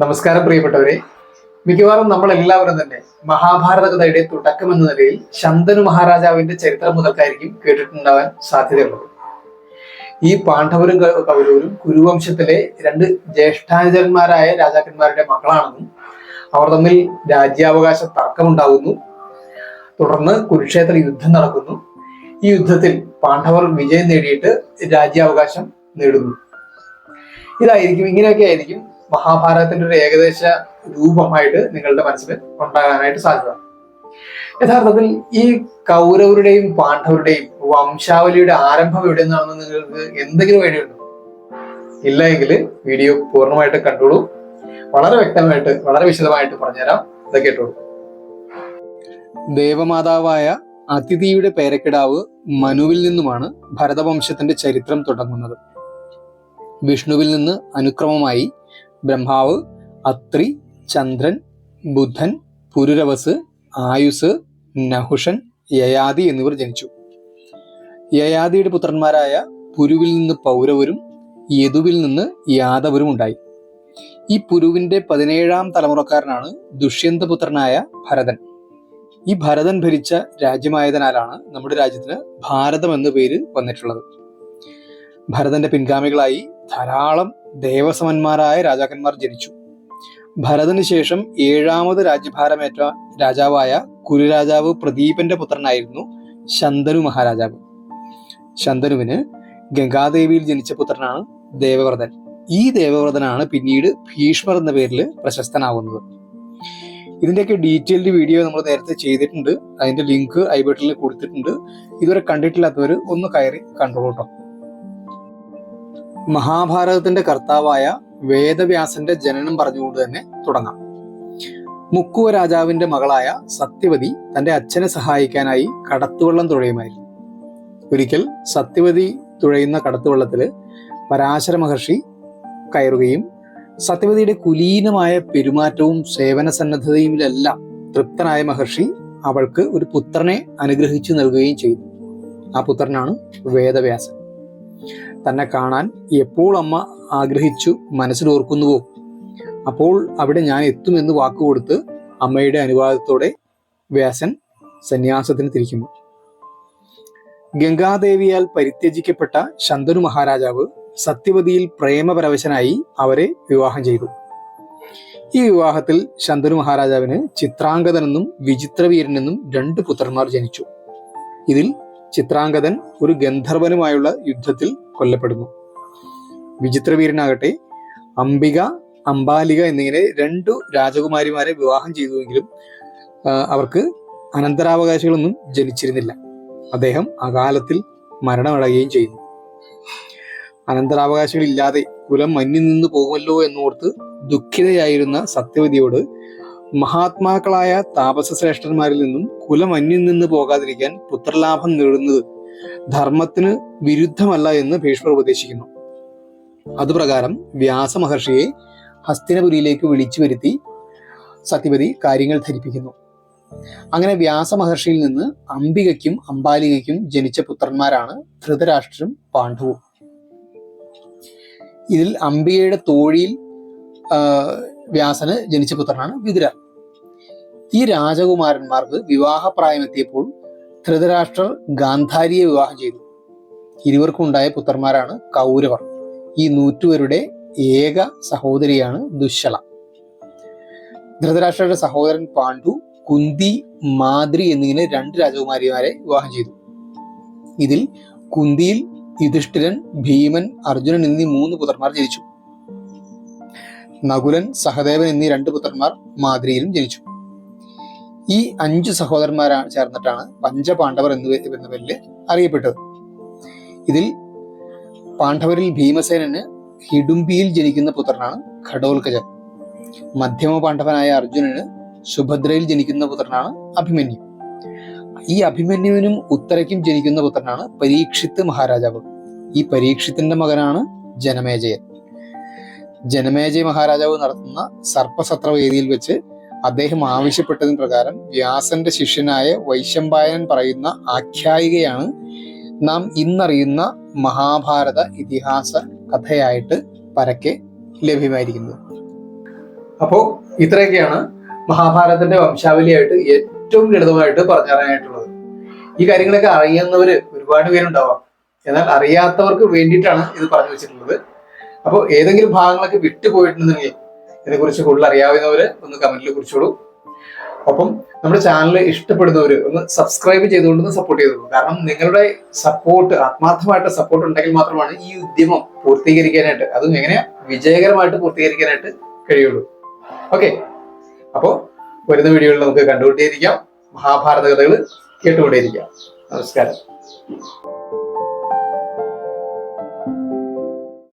നമസ്കാരം പ്രിയപ്പെട്ടവരെ. മിക്കവാറും നമ്മൾ എല്ലാവരും തന്നെ മഹാഭാരത കഥയുടെ തുടക്കം എന്ന നിലയിൽ ശന്തനു മഹാരാജാവിന്റെ ചരിത്രം മുതൽക്കായിരിക്കും കേട്ടിട്ടുണ്ടാവാൻ സാധ്യതയുള്ളത്. ഈ പാണ്ഡവരും കൗരവരും കുരുവംശത്തിലെ രണ്ട് ജ്യേഷ്ഠാനുജന്മാരായ രാജാക്കന്മാരുടെ മക്കളാണെന്നും അവർ തമ്മിൽ രാജ്യാവകാശ തർക്കമുണ്ടാകുന്നു. തുടർന്ന് കുരുക്ഷേത്ര യുദ്ധം നടക്കുന്നു. ഈ യുദ്ധത്തിൽ പാണ്ഡവർ വിജയം നേടിയിട്ട് രാജ്യാവകാശം നേടുന്നു. ഇങ്ങനെയൊക്കെ ആയിരിക്കും മഹാഭാരതത്തിന്റെ ഒരു ഏകദേശ രൂപമായിട്ട് നിങ്ങളുടെ മനസ്സിൽ ഉണ്ടാകാനായിട്ട് സാധ്യത. യഥാർത്ഥത്തിൽ ഈ കൗരവരുടെയും പാണ്ഡവരുടെയും വംശാവലിയുടെ ആരംഭം എവിടെ നിന്നാണെന്ന് നിങ്ങൾക്ക് എന്തെങ്കിലും ഐഡിയ ഉണ്ടോ? ഇല്ല എങ്കിൽ വീഡിയോ പൂർണ്ണമായിട്ട് കണ്ടോളൂ. വളരെ വ്യക്തമായിട്ട് വളരെ വിശദമായിട്ട് പറഞ്ഞുതരാം. ഇത് കേട്ടോളൂ. ദേവമാതാവായ അതിഥിയുടെ പേരക്കിടാവ് മനുവിൽ നിന്നുമാണ് ഭരതവംശത്തിന്റെ ചരിത്രം തുടങ്ങുന്നത്. വിഷ്ണുവിൽ നിന്ന് അനുക്രമമായി ബ്രഹ്മാവ്, അത്രി, ചന്ദ്രൻ, ബുധൻ, പുരുരവസ്, ആയുസ്, നഹുഷൻ, യയാതി എന്നിവർ ജനിച്ചു. യയാതിയുടെ പുത്രന്മാരായ പുരുവിൽ നിന്ന് പൗരവരും യദുവിൽ നിന്ന് യാദവരും ഉണ്ടായി. ഈ പുരുവിന്റെ 17ാം തലമുറക്കാരനാണ് ദുഷ്യന്തപുത്രനായ ഭരതൻ. ഈ ഭരതൻ ഭരിച്ച രാജ്യമായതിനാലാണ് നമ്മുടെ രാജ്യത്തിന് ഭാരതം എന്ന പേര് വന്നിട്ടുള്ളത്. ഭരതന്റെ പിൻഗാമികളായി ധാരാളം ദേവസമന്മാരായ രാജാക്കന്മാർ ജനിച്ചു. ഭരതന് ശേഷം 7ാമത് രാജ്യഭാരമേറ്റ രാജാവായ കുരുരാജാവ് പ്രദീപന്റെ പുത്രനായിരുന്നു ശന്തനു മഹാരാജാവ്. ശന്തനുവിന് ഗംഗാദേവിയിൽ ജനിച്ച പുത്രനാണ് ദേവവ്രതൻ. ഈ ദേവവ്രതനാണ് പിന്നീട് ഭീഷ്മർ എന്ന പേരിൽ പ്രശസ്തനാവുന്നത്. ഇതിന്റെയൊക്കെ ഡീറ്റെയിൽഡ് വീഡിയോ നമ്മൾ നേരത്തെ ചെയ്തിട്ടുണ്ട്. അതിന്റെ ലിങ്ക് ഐ ബട്ടണിൽ കൊടുത്തിട്ടുണ്ട്. ഇതുവരെ കണ്ടിട്ടില്ലാത്തവർ ഒന്ന് കയറി കണ്ടോളൂ കേട്ടോ. മഹാഭാരതത്തിന്റെ കർത്താവായ വേദവ്യാസന്റെ ജനനം പറഞ്ഞുകൊണ്ട് തന്നെ തുടങ്ങാം. മുക്കുവ രാജാവിന്റെ മകളായ സത്യവതി തന്റെ അച്ഛനെ സഹായിക്കാനായി കടത്തുവള്ളം തുഴയുമായിരുന്നു. ഒരിക്കൽ സത്യവതി തുഴയുന്ന കടത്തുവള്ളത്തില് പരാശര മഹർഷി കയറുകയും സത്യവതിയുടെ കുലീനമായ പെരുമാറ്റവും സേവന സന്നദ്ധതയുമെല്ലാം തൃപ്തനായ മഹർഷി അവൾക്ക് ഒരു പുത്രനെ അനുഗ്രഹിച്ചു നൽകുകയും ചെയ്തു. ആ പുത്രനാണ് വേദവ്യാസൻ. തന്നെ കാണാൻ എപ്പോൾ അമ്മ ആഗ്രഹിച്ചു മനസ്സിലോർക്കുന്നുവോ അപ്പോൾ അവിടെ ഞാൻ എത്തുമെന്ന് വാക്കുകൊടുത്ത് അമ്മയുടെ അനുവാദത്തോടെ വ്യാസൻ സന്യാസത്തിന് തിരിക്കുന്നു. ഗംഗാദേവിയാൽ പരിത്യജിക്കപ്പെട്ട ശന്തനു മഹാരാജാവ് സത്യവതിയിൽ പ്രേമപരവശനായി അവരെ വിവാഹം ചെയ്തു. ഈ വിവാഹത്തിൽ ശന്തനു മഹാരാജാവിന് ചിത്രാംഗതനെന്നും വിചിത്രവീരനെന്നും 2 പുത്രന്മാർ ജനിച്ചു. ഇതിൽ ചിത്രാംഗതൻ ഒരു ഗന്ധർവനുമായുള്ള യുദ്ധത്തിൽ കൊല്ലപ്പെടുന്നു. വിചിത്രവീരനാകട്ടെ അംബിക, അംബാലിക എന്നിങ്ങനെ 2 രാജകുമാരിമാരെ വിവാഹം ചെയ്തുവെങ്കിലും അവർക്ക് അനന്തരാവകാശികളൊന്നും ജനിച്ചിരുന്നില്ല. അദ്ദേഹം അകാലത്തിൽ മരണമടയുകയും ചെയ്യുന്നു. അനന്തരാവകാശികളില്ലാതെ കുലം മഞ്ഞു നിന്ന് പോകുമല്ലോ എന്നോർത്ത് ദുഃഖിതയായിരുന്ന സത്യവതിയോട് മഹാത്മാക്കളായ താപസശ്രേഷ്ഠന്മാരിൽ നിന്നും കുലം അന്യം നിന്ന് പോകാതിരിക്കാൻ പുത്രലാഭം നേടുന്നത് ധർമ്മത്തിന് വിരുദ്ധമല്ല എന്ന് ഭീഷ്മർ ഉപദേശിക്കുന്നു. അതുപ്രകാരം വ്യാസമഹർഷിയെ ഹസ്തിനപുരിയിലേക്ക് വിളിച്ചു വരുത്തി സത്യവതി കാര്യങ്ങൾ ധരിപ്പിക്കുന്നു. അങ്ങനെ വ്യാസമഹർഷിയിൽ നിന്ന് അംബികയ്ക്കും അംബാലികയ്ക്കും ജനിച്ച പുത്രന്മാരാണ് ധൃതരാഷ്ട്രരും പാണ്ഡവും. ഇതിൽ അംബികയുടെ തോഴിയിൽ വ്യാസന് ജനിച്ച പുത്രനാണ് വിതുരർ. ഈ രാജകുമാരന്മാർക്ക് വിവാഹപ്രായമെത്തിയപ്പോൾ ധൃതരാഷ്ട്രർ ഗാന്ധാരിയെ വിവാഹം ചെയ്തു. ഇരുവർക്കുണ്ടായ പുത്രന്മാരാണ് കൗരവർ. ഈ 100 പേരുടെ ഏക സഹോദരിയാണ് ദുശ്ശള. ധൃതരാഷ്ട്രരുടെ സഹോദരൻ പാണ്ഡു കുന്തി, മാദ്രി എന്നിങ്ങനെ 2 രാജകുമാരിമാരെ വിവാഹം ചെയ്തു. ഇതിൽ കുന്തിയിൽ യുധിഷ്ഠിരൻ, ഭീമൻ, അർജുനൻ എന്നീ 3 പുത്രന്മാർ ജനിച്ചു. നകുലൻ, സഹദേവൻ എന്നീ 2 പുത്രന്മാർ മാദ്രിയിലും ജനിച്ചു. ഈ 5 സഹോദരന്മാർ ചേർന്നിട്ടാണ് പഞ്ചപാണ്ഡവർ എന്ന പേരിൽ അറിയപ്പെട്ടത്. ഇതിൽ പാണ്ഡവരിൽ ഭീമസേനന് ഹിഡുംബിയിൽ ജനിക്കുന്ന പുത്രനാണ് ഘടോൽകചൻ. മധ്യമ പാണ്ഡവനായ അർജുനന് സുഭദ്രയിൽ ജനിക്കുന്ന പുത്രനാണ് അഭിമന്യു. ഈ അഭിമന്യുവിനും ഉത്തരയ്ക്കും ജനിക്കുന്ന പുത്രനാണ് പരീക്ഷിത്ത് മഹാരാജാവ്. ഈ പരീക്ഷിത്തിന്റെ മകനാണ് ജനമേജയൻ. ജനമേജയ മഹാരാജാവ് നടത്തുന്ന സർപ്പസത്രവേദിയിൽ വെച്ച് അദ്ദേഹം ആവശ്യപ്പെട്ടതിന് പ്രകാരം വ്യാസന്റെ ശിഷ്യനായ വൈശമ്പായനൻ പറയുന്ന ആഖ്യായികയാണ് നാം ഇന്നറിയുന്ന മഹാഭാരത ഇതിഹാസ കഥയായിട്ട് പരക്കെ ലഭ്യമായിരിക്കുന്നത്. അപ്പോൾ ഇത്രയൊക്കെയാണ് മഹാഭാരതത്തിന്റെ വംശാവലിയായിട്ട് ഏറ്റവും ലളിതമായിട്ട് പറഞ്ഞു തരാനായിട്ടുള്ളത്. ഈ കാര്യങ്ങളൊക്കെ അറിയുന്നവര് ഒരുപാട് പേരുണ്ടാവാം, എന്നാൽ അറിയാത്തവർക്ക് വേണ്ടിയിട്ടാണ് ഇത് പറഞ്ഞു വെച്ചിട്ടുള്ളത്. അപ്പോൾ ഏതെങ്കിലും ഭാഗങ്ങളൊക്കെ വിട്ടുപോയിട്ടുണ്ടെങ്കിൽ ഇതിനെക്കുറിച്ച് കൂടുതൽ അറിയാവുന്നവര് ഒന്ന് കമന്റിൽ കുറിച്ചോളൂ. ഒപ്പം നമ്മുടെ ചാനൽ ഇഷ്ടപ്പെടുന്നവര് ഒന്ന് സബ്സ്ക്രൈബ് ചെയ്തുകൊണ്ട് സപ്പോർട്ട് ചെയ്തോളൂ. കാരണം നിങ്ങളുടെ സപ്പോർട്ട്, ആത്മാർത്ഥമായിട്ട് സപ്പോർട്ട് ഉണ്ടെങ്കിൽ മാത്രമാണ് ഈ ഉദ്യമം പൂർത്തീകരിക്കാനായിട്ട്, അതും എങ്ങനെയാ വിജയകരമായിട്ട് പൂർത്തീകരിക്കാനായിട്ട് കഴിയുള്ളൂ. ഓക്കെ, അപ്പോ വരുന്ന വീഡിയോയിൽ നമുക്ക് കണ്ടുകൊണ്ടേയിരിക്കാം, മഹാഭാരത കഥകൾ കേട്ടുകൊണ്ടേയിരിക്കാം. നമസ്കാരം.